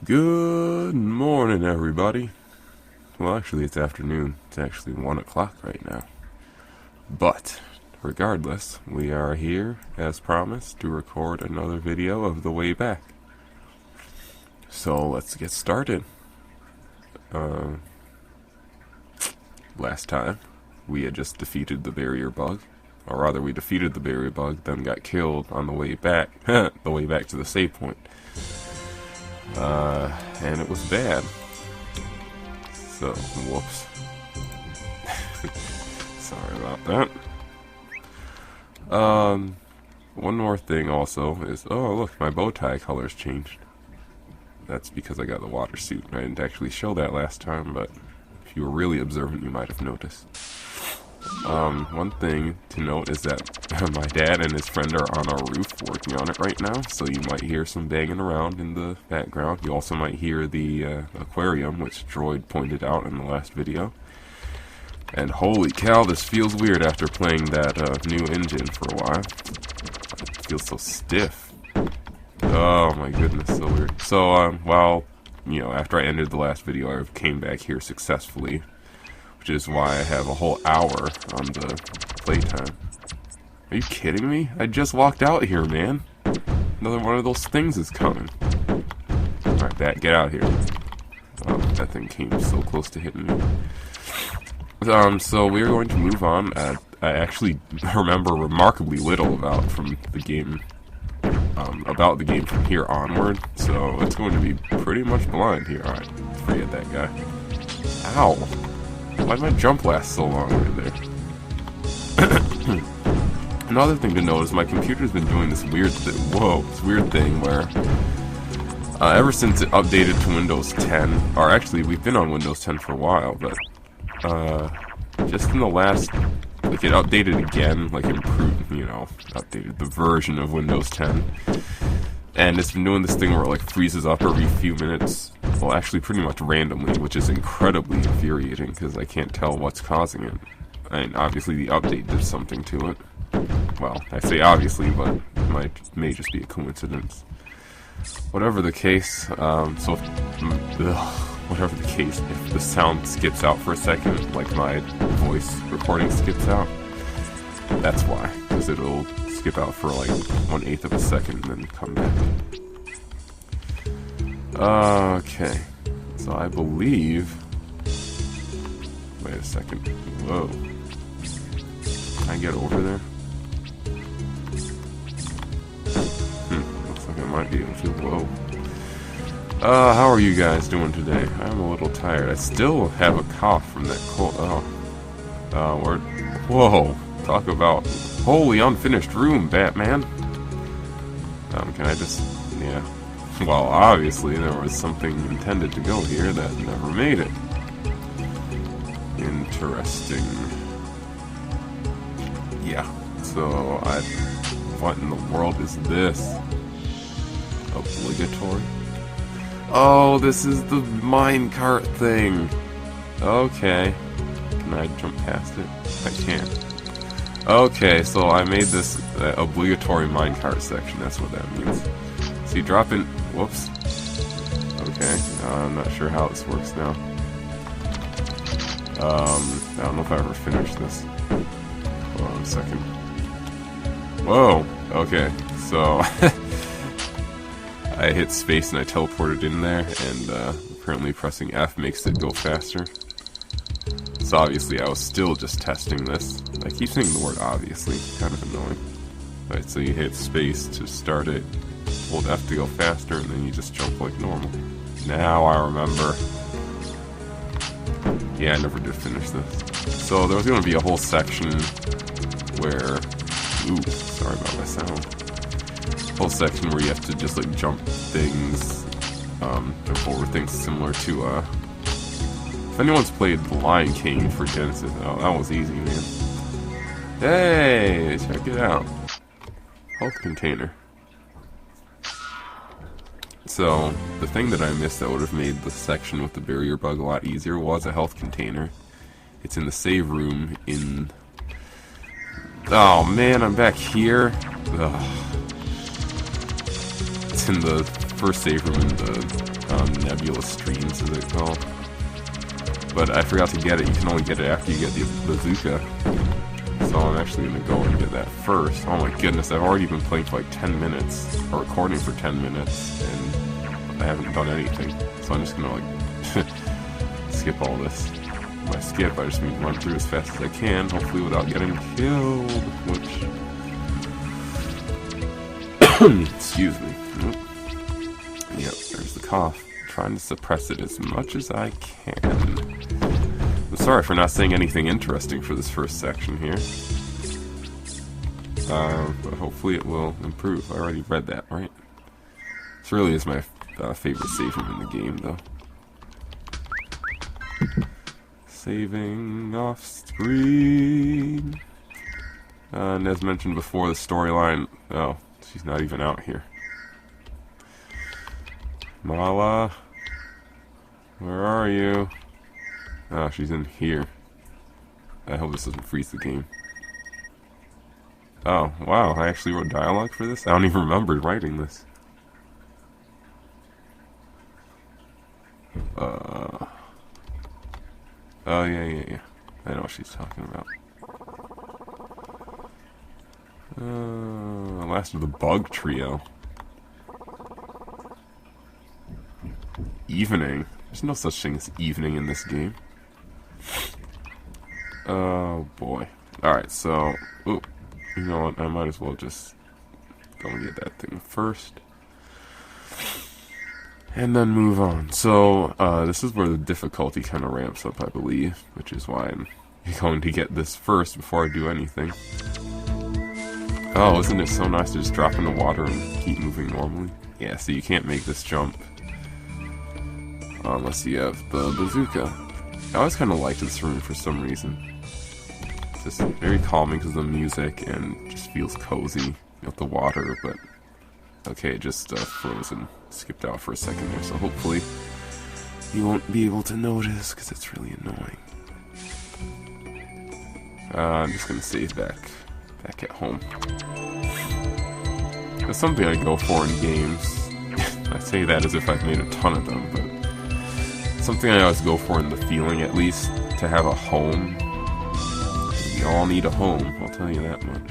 Good morning, everybody. Well, actually, it's afternoon. It's actually 1 o'clock right now. But, regardless, we are here, as promised, to record another video of the way back. So, let's get started. Last time, we had just defeated the barrier bug. Or rather, we defeated the barrier bug, then got killed on the way back. The way back to the save point. And it was bad. So, whoops. Sorry about that. One more thing also is, oh look, my bow tie color's changed. That's because I got the water suit. I didn't actually show that last time, but if you were really observant, you might have noticed. One thing to note is that my dad and his friend are on our roof working on it right now, so you might hear some banging around in the background. You also might hear the aquarium, which Droid pointed out in the last video. And holy cow, this feels weird after playing that new engine for a while. It feels so stiff. Oh my goodness, so weird. So, after I ended the last video, I came back here successfully, which is why I have a whole hour on the playtime. Are you kidding me? I just walked out here, man. Another one of those things is coming. Alright, Bat, get out here. Oh, that thing came so close to hitting me. So we're going to move on. I actually remember remarkably little about the game from here onward, so it's going to be pretty much blind here. Alright, forget that guy. Ow! Why'd my jump last so long right there? Another thing to note is my computer's been doing this weird thing where ever since it updated to Windows 10, or actually we've been on Windows 10 for a while, but just in the last, it updated again, improved, updated the version of Windows 10, and it's been doing this thing where it freezes up every few minutes, well actually pretty much randomly, which is incredibly infuriating because I can't tell what's causing it. And obviously the update did something to it. Well, I say obviously, but it may just be a coincidence. Whatever the case, whatever the case, if the sound skips out for a second, like my voice recording skips out, that's why. Because it'll skip out for 1/8 of a second and then come back. Okay. So I believe... Wait a second. Whoa. Can I get over there? Looks like I might be able to. Whoa. How are you guys doing today? I'm a little tired. I still have a cough from that cold. Whoa. Talk about wholly unfinished room, Batman. Can I just... Yeah. Well, obviously there was something intended to go here that never made it. Interesting. Yeah. So, what in the world is this? Obligatory? Oh, this is the minecart thing. Okay. Can I jump past it? I can't. Okay, so I made this obligatory minecart section. That's what that means. So you drop in... Whoops. Okay. I'm not sure how this works now. I don't know if I ever finished this. Hold on a second. Whoa! Okay, so... I hit space and I teleported in there, and apparently pressing F makes it go faster. So obviously I was still just testing this. I keep saying the word obviously, kind of annoying. Right, so you hit space to start it, hold F to go faster, and then you just jump like normal. Now I remember. Yeah, I never did finish this. So there was going to be a whole section where... Ooh, sorry about my sound. Whole section where you have to just jump things, jump over things similar to if anyone's played The Lion King for Genesis, oh, that was easy, man. Hey, check it out. Health container. So the thing that I missed that would have made the section with the barrier bug a lot easier was a health container. It's in the save room in... Oh man, I'm back here. Ugh. It's in the first save room in the nebulous streams, as it's called. But I forgot to get it. You can only get it after you get the bazooka. So I'm actually going to go and get that first. Oh my goodness, I've already been playing for like 10 minutes, or recording for 10 minutes, and I haven't done anything. So I'm just going to like skip all this. By skip, I just mean run through as fast as I can, hopefully without getting killed, which... Excuse me. Yep, there's the cough. I'm trying to suppress it as much as I can. I'm sorry for not saying anything interesting for this first section here. But hopefully it will improve. I already read that, right? This really is my favorite save room in the game, though. Saving off screen. And as mentioned before, the storyline... Oh, she's not even out here. Mala? Where are you? Oh, she's in here. I hope this doesn't freeze the game. Oh, wow, I actually wrote dialogue for this? I don't even remember writing this. Oh, yeah. I know what she's talking about. Last of the bug trio. Evening. There's no such thing as evening in this game. Oh, boy. Alright, so... Ooh, you know what? I might as well just go and get that thing first. And then move on. So, this is where the difficulty kind of ramps up, I believe. Which is why I'm going to get this first before I do anything. Oh, isn't it so nice to just drop in the water and keep moving normally? Yeah, so you can't make this jump unless you have the bazooka. I always kind of liked this room for some reason. It's just very calming because of the music and just feels cozy with the water, but... Okay, it just froze and skipped out for a second there, so hopefully you won't be able to notice, because it's really annoying. I'm just going to save back at home. That's something I go for in games. I say that as if I've made a ton of them, but something I always go for in the feeling, at least, to have a home. We all need a home, I'll tell you that much.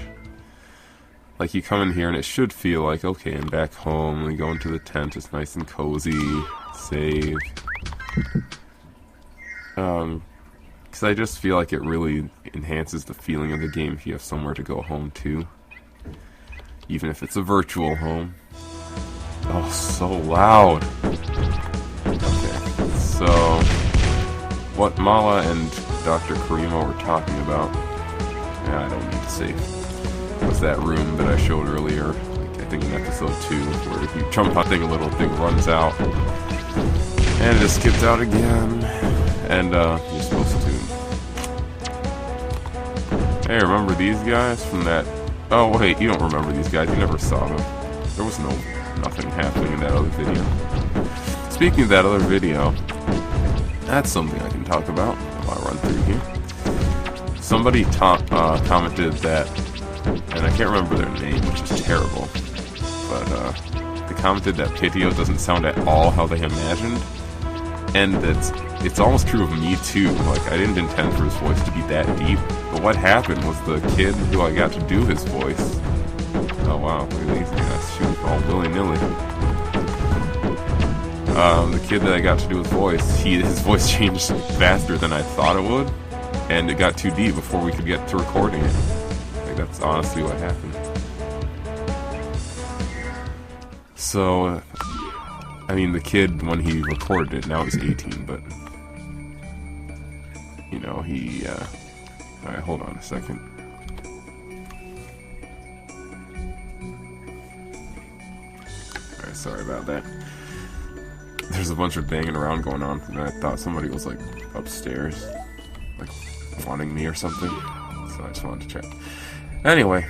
Like, you come in here and it should feel like, okay, I'm back home, we go into the tent, it's nice and cozy, save. Because I just feel like it really enhances the feeling of the game if you have somewhere to go home to. Even if it's a virtual home. Oh, so loud! Okay, so... What Mala and Dr. Karima were talking about... Yeah, I don't need to save. Was that room that I showed earlier, like, I think in episode 2, where if you jump on thing, a little thing runs out, and it just skipped out again, and you're supposed to... Hey, remember these guys from that... Oh wait, you don't remember these guys, you never saw them. There was nothing happening in that other video. Speaking of that other video, that's something I can talk about while I run through here. Somebody commented that, and I can't remember their name, which is terrible, but they commented that Pitio doesn't sound at all how they imagined, and it's almost true of me too. Like, I didn't intend for his voice to be that deep, but what happened was the kid who I got to do his voice... Oh wow, really? Yeah, shoot, all willy-nilly. The kid that I got to do his voice, his voice changed faster than I thought it would, and it got too deep before we could get to recording it. That's honestly what happened. So, I mean, the kid, when he recorded it, now he's 18, but, you know, he, alright, hold on a second. Alright, sorry about that. There's a bunch of banging around going on, and I thought somebody was, like, upstairs, like, wanting me or something, so I just wanted to check. Anyway,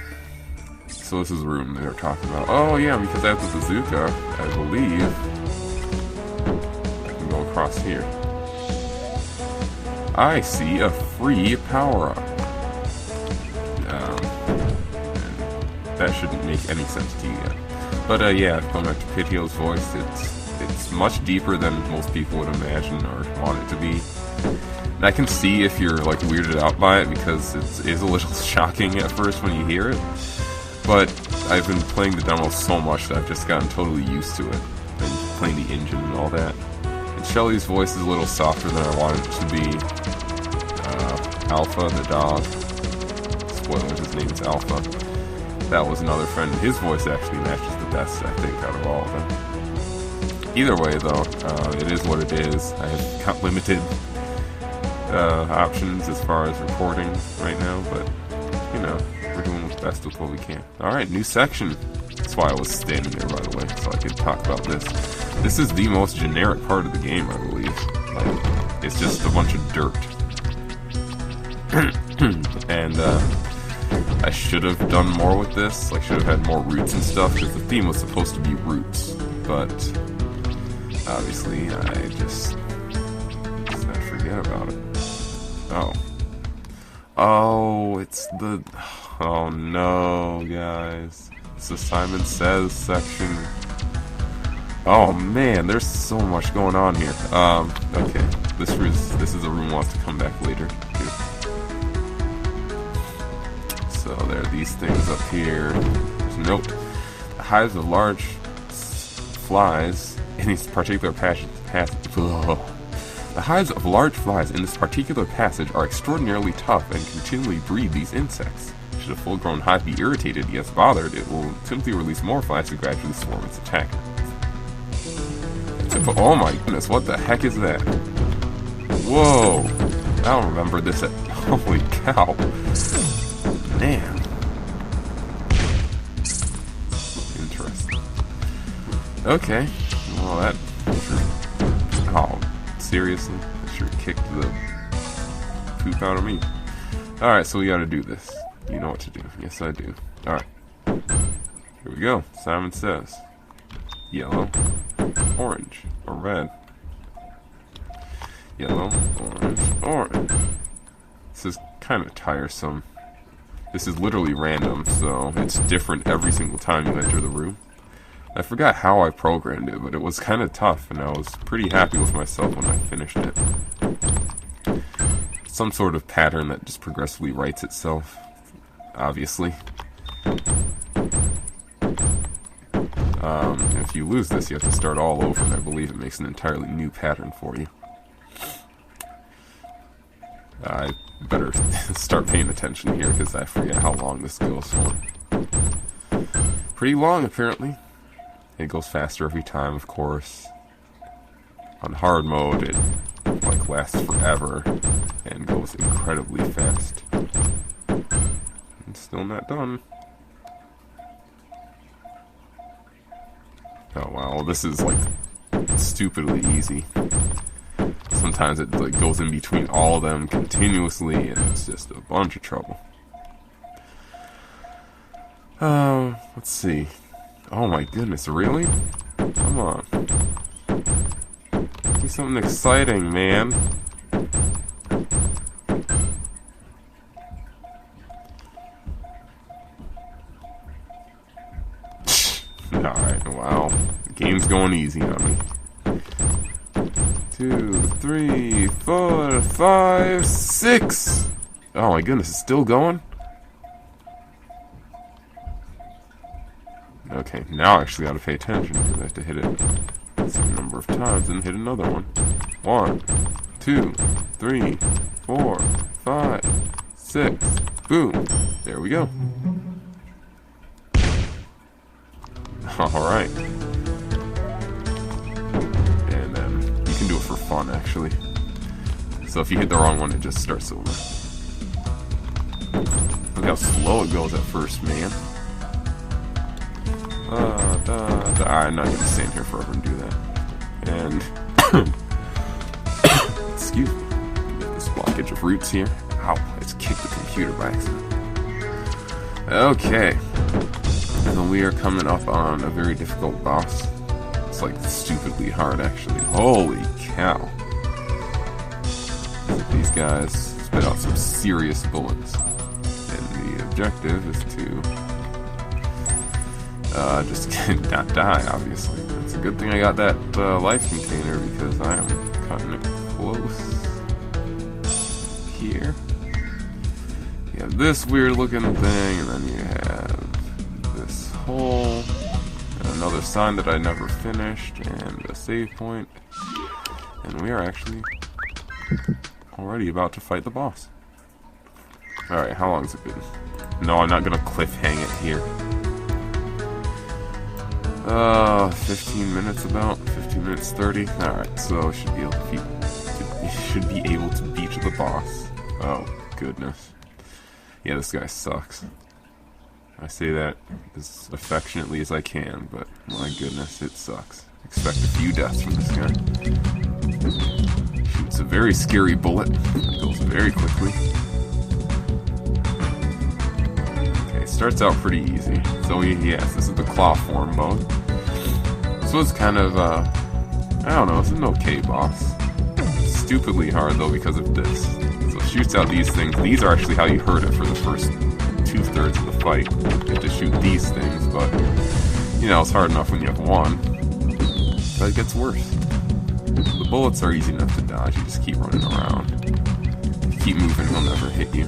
so this is the room they were talking about. Oh yeah, because I have the bazooka, I believe I can go across here. I see a free power-up. That shouldn't make any sense to you yet. But yeah, going back to Pitio's voice, it's It's much deeper than most people would imagine or want it to be. And I can see if you're like weirded out by it, because it is a little shocking at first when you hear it. But I've been playing the demo so much that I've just gotten totally used to it. And playing the engine and all that. And Shelly's voice is a little softer than I want it to be. Alpha, the dog. Spoilers, his name's Alpha. That was another friend. His voice actually matches the best, I think, out of all of them. Either way, though, it is what it is. I have got limited options as far as recording right now, but, you know, we're doing the best with what we can. Alright, new section. That's why I was standing there, by the way, so I could talk about this. This is the most generic part of the game, I believe. Like, it's just a bunch of dirt. And, I should have done more with this. Like, should have had more roots and stuff, because the theme was supposed to be roots. But, obviously, I just forget about it. Oh. Oh, it's the... Oh, no, guys. It's the Simon Says section. Oh, man, there's so much going on here. Okay. This is a room wants to come back later, too. So there are these things up here. There's a note. The hives of large flies in these particular passage. The hives of large flies in this particular passage are extraordinarily tough and continually breed these insects. Should a full-grown hive be irritated, yes bothered, it will simply release more flies to gradually swarm its attacker. Oh my goodness, what the heck is that? Whoa! I don't remember this at... Holy cow! Man. Interesting. Okay. Well, that sure... Oh, seriously? That sure kicked the poop out of me. Alright, so we gotta do this. You know what to do. Yes, I do. Alright. Here we go. Simon Says. Yellow. Orange. Or red. Yellow. Orange. Orange. This is kind of tiresome. This is literally random, so it's different every single time you enter the room. I forgot how I programmed it, but it was kind of tough, and I was pretty happy with myself when I finished it. Some sort of pattern that just progressively writes itself, obviously. If you lose this, you have to start all over, and I believe it makes an entirely new pattern for you. I better start paying attention here, because I forget how long this goes for. Pretty long, apparently. It goes faster every time, of course. On hard mode, it like lasts forever and goes incredibly fast. It's still not done. Oh wow, this is like stupidly easy. Sometimes it like goes in between all of them continuously, and it's just a bunch of trouble. Let's see. Oh my goodness, really? Come on. Do something exciting, man. Alright, wow. The game's going easy on me. 2, 3, 4, 5, 6! Oh my goodness, it's still going? Okay, now I actually gotta pay attention, because I have to hit it a certain number of times and hit another one. 1, 2, 3, 4, 5, 6. Boom! There we go. Alright. And then you can do it for fun, actually. So if you hit the wrong one, it just starts over. Look how slow it goes at first, man. I'm not going to stand here forever and do that. And... excuse me. Get this blockage of roots here. Ow, I just kicked the computer by accident. Okay. And then we are coming up on a very difficult boss. It's like stupidly hard, actually. Holy cow. These guys spit out some serious bullets. And the objective is to just not die, obviously. That's It's a good thing I got that life container because I am cutting it close here. You have this weird looking thing, and then you have this hole, and another sign that I never finished, and a save point. And we are actually already about to fight the boss. Alright, how long has it been? No, I'm not gonna cliffhang it here. 15 minutes about. 15 minutes 30. Alright, so should be able to beat the boss. Oh, goodness. Yeah, this guy sucks. I say that as affectionately as I can, but my goodness, it sucks. Expect a few deaths from this guy. Shoots a very scary bullet. It goes very quickly. Okay, starts out pretty easy. So yes, this is the claw form mode. So it's kind of, I don't know, it's an okay boss. Stupidly hard though because of this. So it shoots out these things. These are actually how you hurt it for the first 2/3 of the fight. You have to shoot these things, but you know, it's hard enough when you have one. But it gets worse. The bullets are easy enough to dodge, you just keep running around. If you keep moving, he'll never hit you.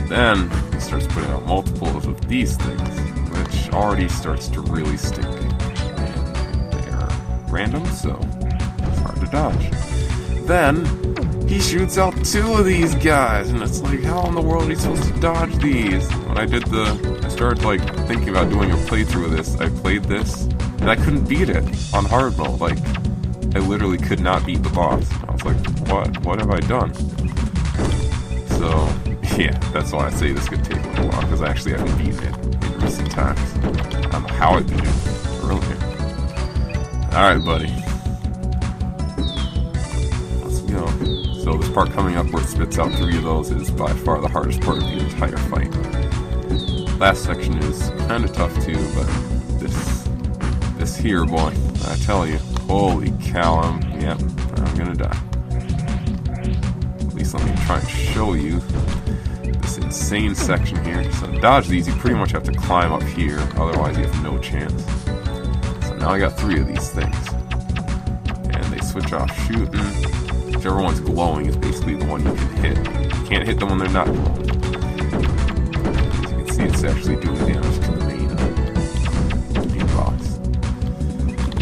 Then he starts putting out multiples of these things, which already starts to really stink. And they are random, so it's hard to dodge. Then he shoots out 2 of these guys, and it's like, how in the world are you supposed to dodge these? When I started like thinking about doing a playthrough of this, I played this, and I couldn't beat it on hard mode. Like, I literally could not beat the boss. I was like, what have I done? So, yeah, that's why I say this could take a little while, because I actually haven't beaten it in recent times. I don't know how I beat it earlier. Alright, buddy. Let's go. So this part coming up where it spits out 3 of those is by far the hardest part of the entire fight. Last section is kind of tough too, but this here, boy, I tell you, holy cow, I'm gonna die. At least let me try and show you this insane section here. So to dodge these, you pretty much have to climb up here, otherwise you have no chance. So now I got 3 of these things. And they switch off shooting. Whichever one's glowing is basically the one you can hit. You can't hit them when they're not glowing. As you can see, it's actually doing damage to the main boss.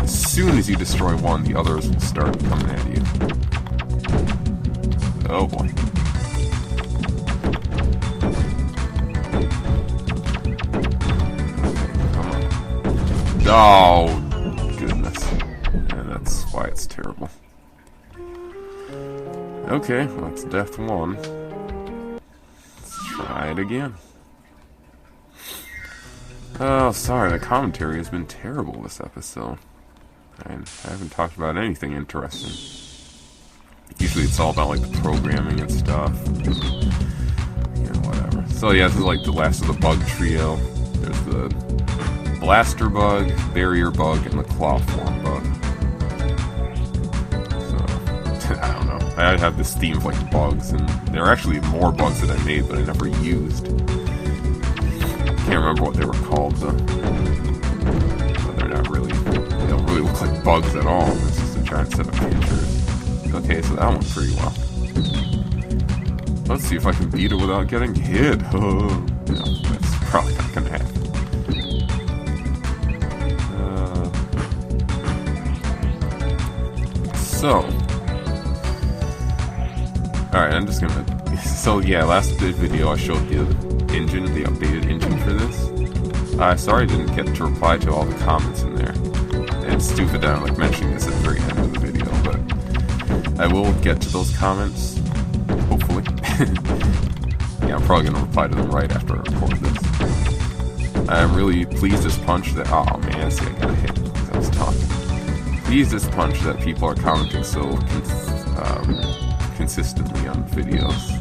As soon as you destroy one, the others will start coming at you. Oh boy. Come on. Oh, goodness. And that's why it's terrible. Okay, that's death 1. Let's try it again. Oh, sorry, the commentary has been terrible this episode. I haven't talked about anything interesting. Usually it's all about like the programming and stuff. You know, whatever. So yeah, this is like the last of the bug trio. There's the blaster bug, barrier bug, and the claw form bug. I don't know. I have this theme of like bugs, and there are actually more bugs that I made but I never used. Can't remember what they were called though. But they don't really look like bugs at all. It's just a giant set of pictures. Okay, so that went pretty well. Let's see if I can beat it without getting hit. Oh, no, that's probably not gonna happen. Alright, I'm just gonna... So yeah, last video I showed the engine, the updated engine for this. Sorry I didn't get to reply to all the comments in there. It's stupid that I'm like mentioning this at the very end of the video, but I will get to those comments, hopefully. Yeah, I'm probably gonna reply to them right after I record this. I'm really pleased as punch that... Oh man, see, I got hit because I was talking. Pleased as punch that people are commenting so consistently on videos.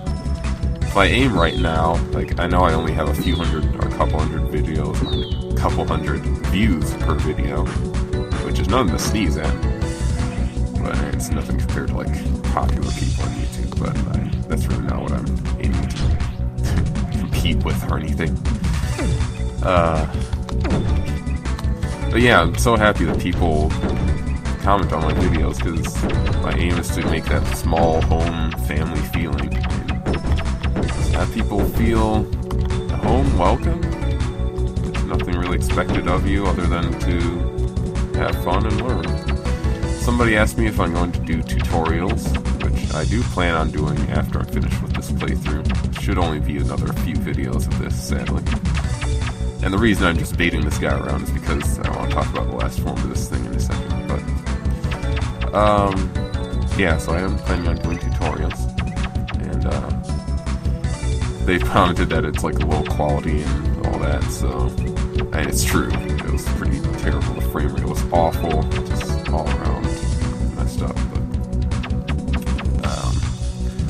If I aim right now, like, I know I only have a few hundred or a couple hundred videos, or a couple hundred views per video, which is nothing to sneeze at, but it's nothing compared to like popular people on YouTube. But that's really not what I'm aiming to compete with or anything. But But yeah, I'm so happy that people comment on my videos, because my aim is to make that small home family feeling. Have people feel at home, welcome. There's nothing really expected of you other than to have fun and learn. Somebody asked me if I'm going to do tutorials, which I do plan on doing after I'm finished with this playthrough. It should only be another few videos of this, sadly. And the reason I'm just baiting this guy around is because I want to talk about the last form of this thing in a second. But yeah, so I am planning on doing tutorials, and they commented that it's like low quality and all that, so, and it's true, it was pretty terrible, the frame rate was awful, just all around messed up,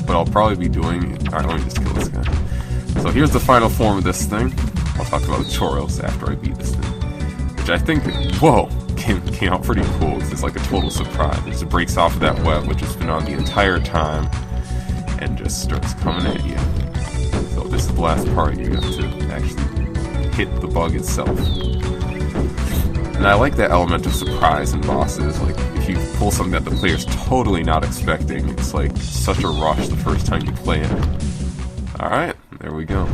but I'll probably be doing, alright, let me just kill this guy. So here's the final form of this thing. I'll talk about tutorials after I beat this thing, which I think, whoa, came out pretty cool. It's just like a total surprise. It just breaks off of that web, which has been on the entire time, and just starts coming at you. So this is the last part. You have to actually hit the bug itself. And I like that element of surprise in bosses. Like, if you pull something that the player's totally not expecting, it's like such a rush the first time you play it. Alright, there we go.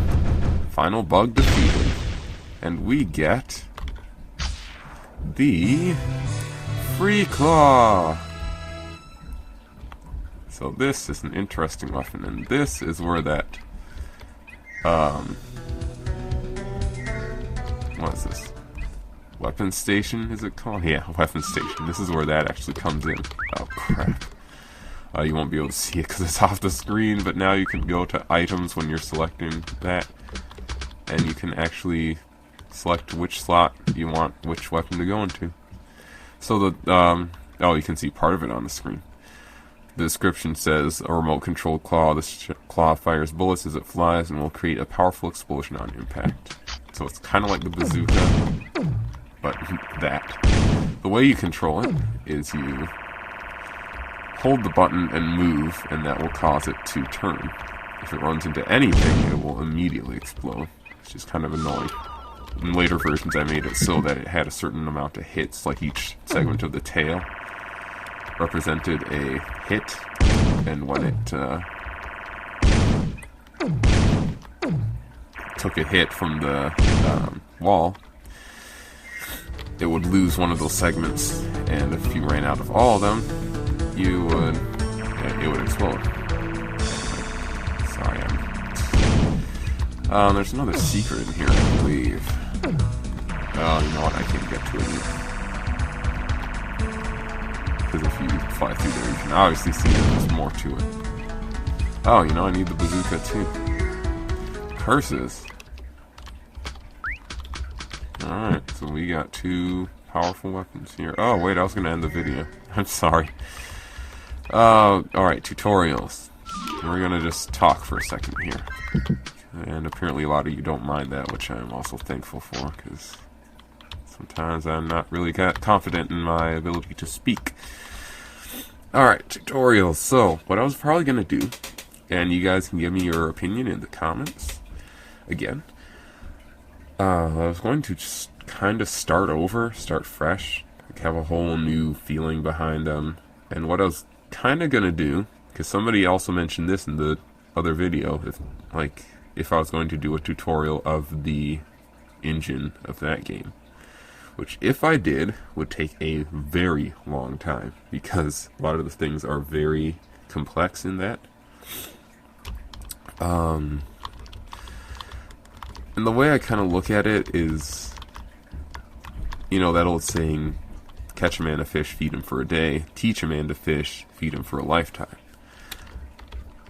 Final bug defeated. And we get the Free Claw. So this is an interesting weapon, and this is where that what is this? Weapon station, is it called? Yeah, weapon station. This is where that actually comes in. Oh crap. You won't be able to see it because it's off the screen, but now you can go to items when you're selecting that, and you can actually select which slot you want which weapon to go into. So the oh, you can see part of it on the screen. The description says, a remote controlled claw. This claw fires bullets as it flies and will create a powerful explosion on impact. So it's kind of like the bazooka, but that. The way you control it is you hold the button and move, and that will cause it to turn. If it runs into anything, it will immediately explode. It's just kind of annoying. In later versions I made it so that it had a certain amount of hits, like each segment of the tail represented a hit, and when it took a hit from the wall, it would lose one of those segments, and if you ran out of all of them, it would explode. Sorry, there's another secret in here, I believe. Oh, you know what, I can't get to it yet. Because if you fly through there, you can obviously see that there's more to it. Oh, you know, I need the bazooka too. Curses. Alright, so we got two powerful weapons here. Oh, wait, I was going to end the video. I'm sorry. Alright, tutorials. We're going to just talk for a second here. And apparently a lot of you don't mind that, which I'm also thankful for, because sometimes I'm not really confident in my ability to speak. Alright, tutorials. So, what I was probably going to do, and you guys can give me your opinion in the comments, again, I was going to just kind of start over, start fresh, like have a whole new feeling behind them. And what I was kind of going to do, because somebody also mentioned this in the other video, if I was going to do a tutorial of the engine of that game, which if I did would take a very long time, because a lot of the things are very complex in that. And the way I kind of look at it is, you know, that old saying, catch a man a fish, feed him for a day, teach a man to fish, feed him for a lifetime.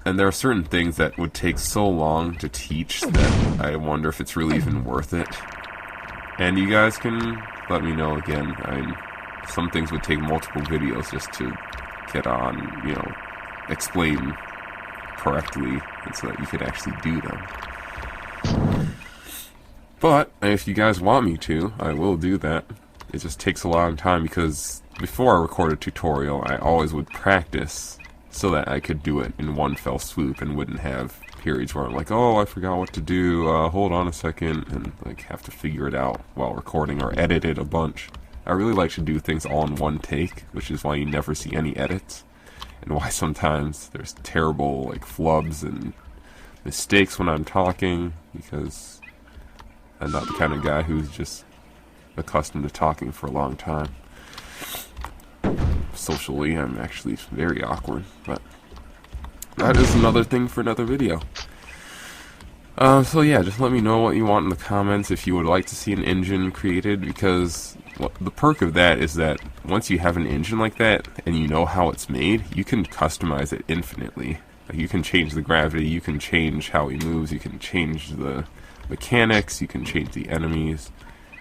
And there are certain things that would take so long to teach that I wonder if it's really even worth it. And you guys can let me know again. Some things would take multiple videos just to get on, you know, explain correctly, and so that you could actually do them. But if you guys want me to, I will do that. It just takes a long time, because before I record a tutorial, I always would practice so that I could do it in one fell swoop and wouldn't have periods where I'm like, oh, I forgot what to do, hold on a second, and like have to figure it out while recording or edit it a bunch. I really like to do things all in one take, which is why you never see any edits, and why sometimes there's terrible like flubs and mistakes when I'm talking, because I'm not the kind of guy who's just accustomed to talking for a long time. Socially, I'm actually very awkward, but that is another thing for another video. So yeah, just let me know what you want in the comments if you would like to see an engine created, because the perk of that is that once you have an engine like that and you know how it's made, you can customize it infinitely. Like, you can change the gravity, you can change how he moves, you can change the mechanics, you can change the enemies,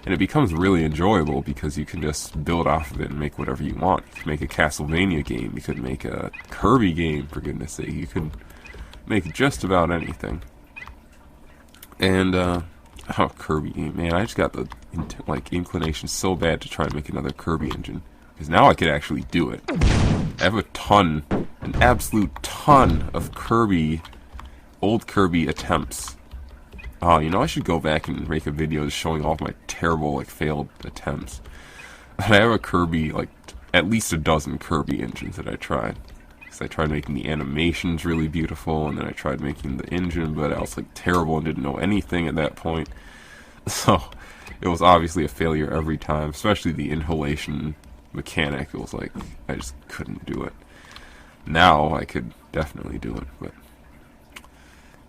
and it becomes really enjoyable because you can just build off of it and make whatever you want. You can make a Castlevania game, you could make a Kirby game, for goodness sake, you could make just about anything. And, Kirby game, man, I just got the, inclination so bad to try and make another Kirby engine. Because now I could actually do it. I have an absolute ton of old Kirby attempts. Oh, you know, I should go back and make a video showing all of my terrible, failed attempts. And I have a Kirby, at least a dozen Kirby engines that I tried. I tried making the animations really beautiful, and then I tried making the engine, but I was terrible and didn't know anything at that point. So it was obviously a failure every time, especially the inhalation mechanic. It was I just couldn't do it. Now I could definitely do it, but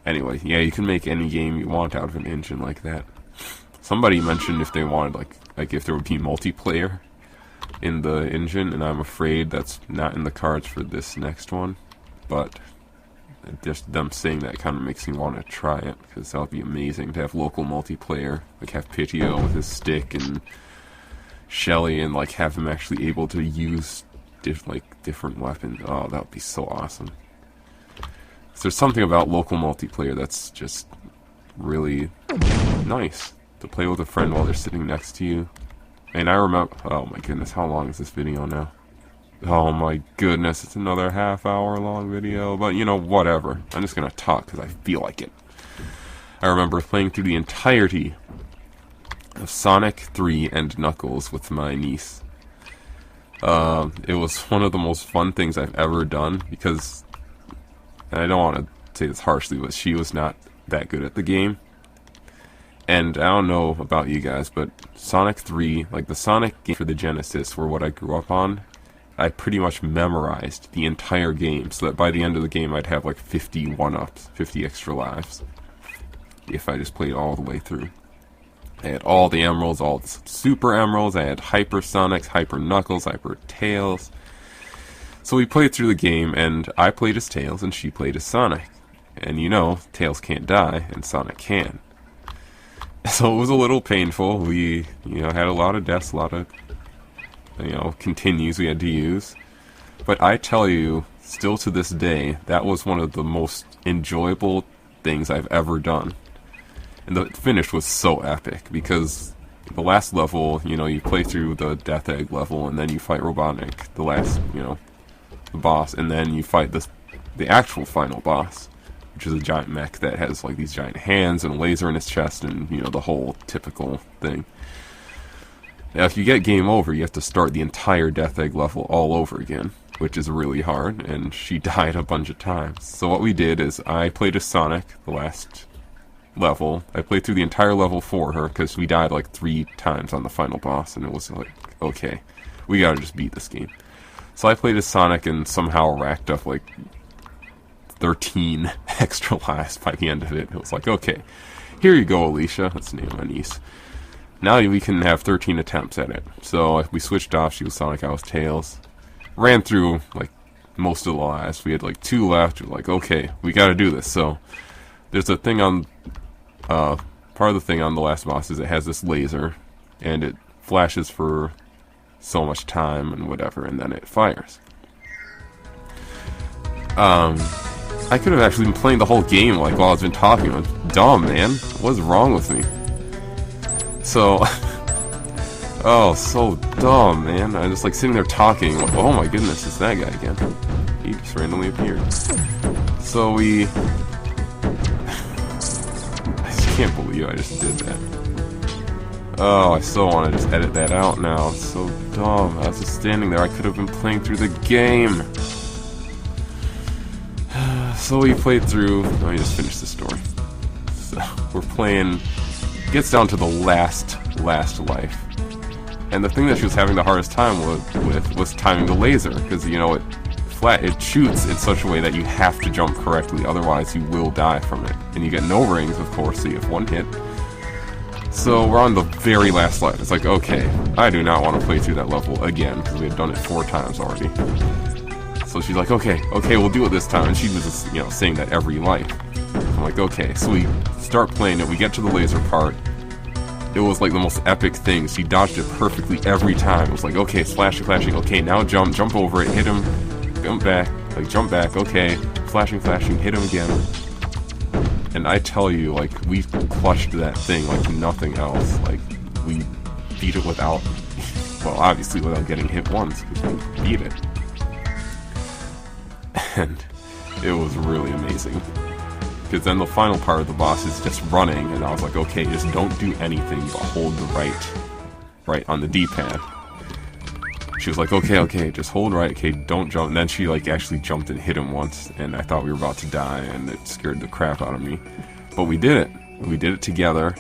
anyway, yeah, you can make any game you want out of an engine like that. Somebody mentioned if they wanted if there would be multiplayer in the engine, and I'm afraid that's not in the cards for this next one, but just them saying that kind of makes me want to try it, because that would be amazing to have local multiplayer, have Pitio with his stick and Shelly, and have him actually able to use different weapons. Oh, that would be so awesome. So there's something about local multiplayer that's just really nice to play with a friend while they're sitting next to you. And I remember, oh my goodness, how long is this video now? Oh my goodness, it's another half-hour long video, but you know, whatever. I'm just gonna talk because I feel like it. I remember playing through the entirety of Sonic 3 and Knuckles with my niece. It was one of the most fun things I've ever done, because, and I don't want to say this harshly, but she was not that good at the game. And I don't know about you guys, but Sonic 3, the Sonic game for the Genesis, were what I grew up on. I pretty much memorized the entire game, so that by the end of the game I'd have 50 1-ups, 50 extra lives, if I just played all the way through. I had all the emeralds, all the super emeralds, I had Hyper Sonics, Hyper Knuckles, Hyper Tails. So we played through the game, and I played as Tails, and she played as Sonic. And you know, Tails can't die, and Sonic can. So it was a little painful. We, had a lot of deaths, a lot of, continues we had to use. But I tell you, still to this day, that was one of the most enjoyable things I've ever done. And the finish was so epic, because the last level, you play through the Death Egg level, and then you fight Robotnik, the last, the boss, and then you fight the actual final boss, which is a giant mech that has these giant hands and a laser in his chest, and the whole typical thing. Now, if you get game over, you have to start the entire Death Egg level all over again, which is really hard, and she died a bunch of times. So what we did is I played as Sonic the last level. I played through the entire level for her, because we died 3 times on the final boss, and it was okay, we gotta just beat this game. So I played as Sonic and somehow racked up 13 extra lives by the end of it. It was okay, here you go, Alicia. That's the name of my niece. Now we can have 13 attempts at it. So we switched off. She was Sonic, I was Tails. Ran through most of the lives. We had 2 left. We're okay, we gotta do this. So there's a thing on part of the thing on the last boss is it has this laser, and it flashes for so much time and whatever, and then it fires. I could have actually been playing the whole game while I've been talking. I'm dumb, man. What's wrong with me? So, oh, so dumb, man. I'm just sitting there talking. Oh my goodness, it's that guy again. He just randomly appeared. So I just can't believe I just did that. Oh, I so want to just edit that out now. It's so dumb. I was just standing there. I could have been playing through the game. So we played through. Let me just finish the story. So we're playing. Gets down to the last life, and the thing that she was having the hardest time with was timing the laser, because you know it shoots in such a way that you have to jump correctly, otherwise you will die from it. And you get no rings, of course, so you have one hit. So we're on the very last life. It's like, okay, I do not want to play through that level again, because we had done it 4 times already. So she's like, okay, we'll do it this time. And she was just, saying that every life. I'm like, okay. So we start playing it. We get to the laser part. It was like the most epic thing. She dodged it perfectly every time. It was like, okay, it's flashing. Okay, now jump over it, hit him, jump back, okay, flashing, hit him again. And I tell you, like, we clutched that thing like nothing else. Like, we beat it without, well, obviously without getting hit once, because we beat it. And it was really amazing. Because then the final part of the boss is just running, and I was like, okay, just don't do anything but hold the right on the D-pad. She was like, okay, just hold right, okay, don't jump. And then she like actually jumped and hit him once, and I thought we were about to die, and it scared the crap out of me. But we did it. We did it together.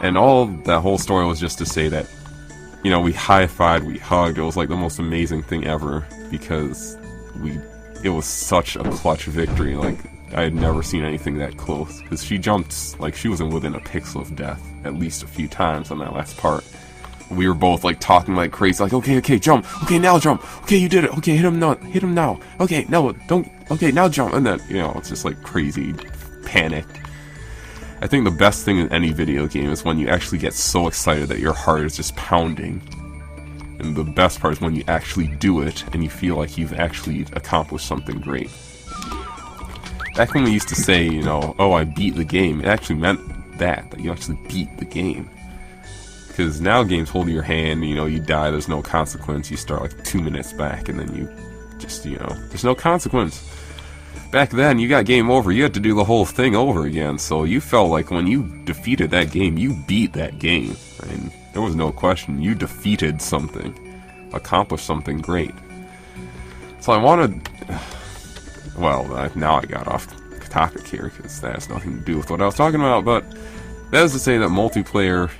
And that whole story was just to say that, we high-fived, we hugged. It was like the most amazing thing ever, because it was such a clutch victory. Like, I had never seen anything that close, because she jumped, like, she was within a pixel of death at least a few times on that last part. We were both like talking like crazy, like, okay, jump, okay, now jump, okay, you did it, okay, hit him now, okay, no, don't, okay, now jump. And then, it's just like crazy panic. I think the best thing in any video game is when you actually get so excited that your heart is just pounding. And the best part is when you actually do it and you feel like you've actually accomplished something great. Back when we used to say, oh, I beat the game, it actually meant that you actually beat the game. Because now games hold your hand, you die, there's no consequence, you start like 2 minutes back, and then you just, there's no consequence. Back then, you got game over, you had to do the whole thing over again, so you felt like when you defeated that game, you beat that game. I mean, there was no question, you defeated something, accomplished something great. So I wanted, well, now I got off topic here, because that has nothing to do with what I was talking about, but that is to say that multiplayer,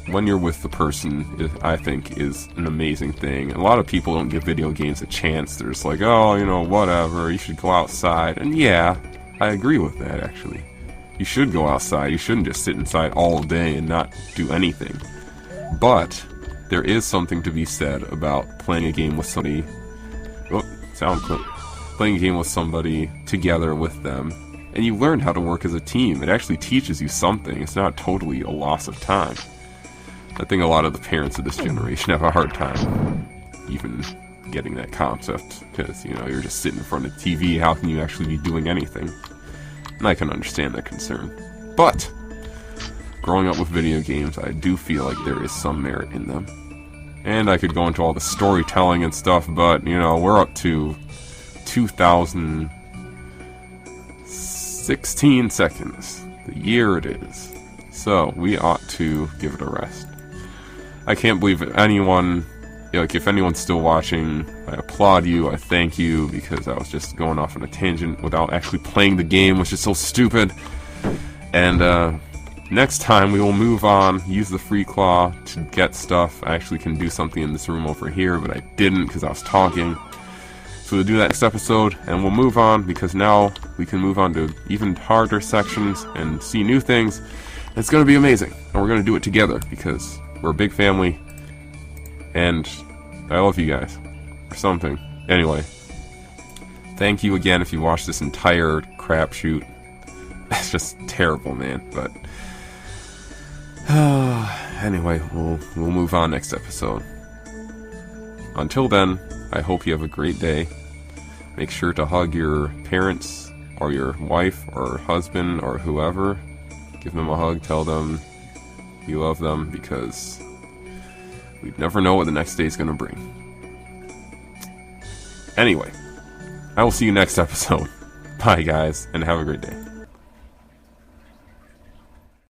when you're with the person, I think is an amazing thing. A lot of people don't give video games a chance. They're just like, oh, whatever, you should go outside. And yeah, I agree with that, actually. You should go outside. You shouldn't just sit inside all day and not do anything. But there is something to be said about playing a game with somebody. Oh, sound clip. Playing a game with somebody together with them, and you learn how to work as a team. It actually teaches you something. It's not totally a loss of time. I think a lot of the parents of this generation have a hard time even getting that concept, because, you're just sitting in front of the TV, how can you actually be doing anything? And I can understand that concern. But, growing up with video games, I do feel like there is some merit in them. And I could go into all the storytelling and stuff, but, we're up to 2016 seconds, the year it is. So, we ought to give it a rest. I can't believe anyone, if anyone's still watching, I applaud you, I thank you, because I was just going off on a tangent without actually playing the game, which is so stupid. And next time we will move on, use the free claw to get stuff. I actually can do something in this room over here, but I didn't because I was talking. So we'll do that next episode, and we'll move on, because now we can move on to even harder sections and see new things. It's going to be amazing, and we're going to do it together, because we're a big family, and I love you guys, or something. Anyway, thank you again if you watched this entire crapshoot. It's just terrible, man, but anyway, we'll move on next episode. Until then, I hope you have a great day. Make sure to hug your parents, or your wife, or husband, or whoever. Give them a hug, tell them you love them, because we never know what the next day is going to bring. Anyway, I will see you next episode. Bye, guys, and have a great day.